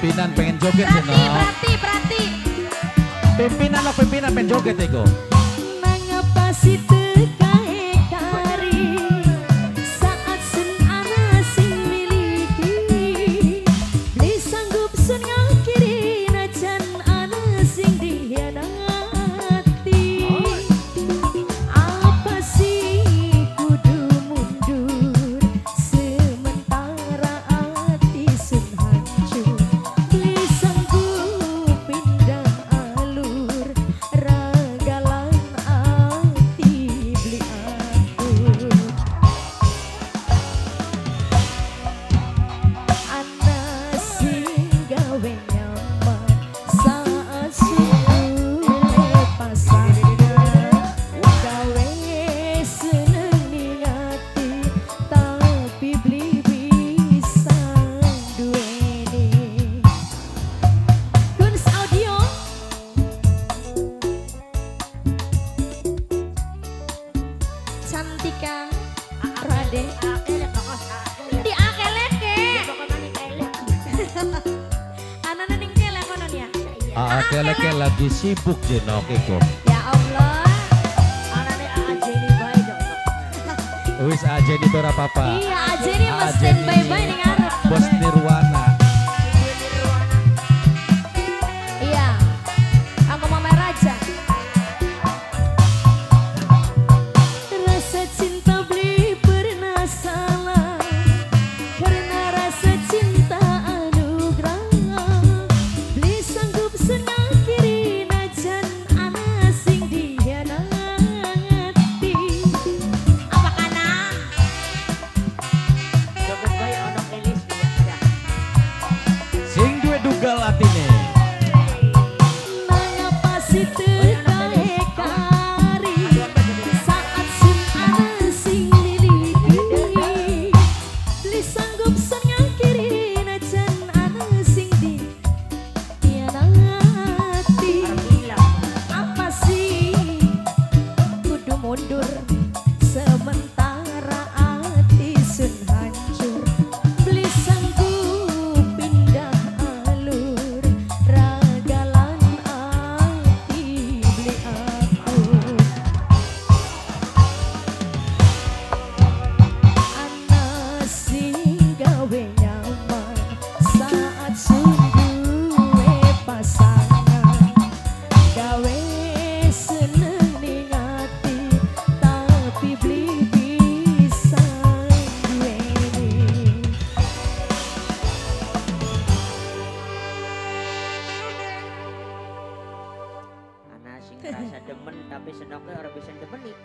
pimpinan pengen joget sih no. Prati. Pimpinan pengen joget ego. Mengapa si tekae kari saat sun ana sing miliki beli sanggup sun ngakiri najan ana sing dihianati. Apa sih kudu mundur sementara hati sun hancur beli sanggup pindah alur ragalan hati beli aku ana sing gawe nyaman saat suwe pasangan gawe seneng ningati tapi beli bisa duweni Guns Audio Cantika Rade di akeleke anana ning kele konon ya Kelek lagi sibuk jenok ego. ya Allah anane ajeni bae dong Wis aja nih ora apa-apa. iya ajeni mas standby bae ning arep Bos Nirwana. iya aku mau main raja rasa cinta beli pernah salah karena rasa cinta anugerah beli sanggup senang kiri najan ana sing dihianati apa kana Sing duwe dugal atine. mengapa si tekae kari saat sun ana sing miliki beli sanggup sun ngakiri najan ana sing dihianati. Apa sih kudu mundur sementara hati sun hancur beli sanggup pindah alur ragalan hati beli aku ana sing gawe nyaman saat sun duwe pasangan gawe seneng ningati tapi beli bisa duweni Ana sing rasa demen tapi senoknya orang bisa demeni.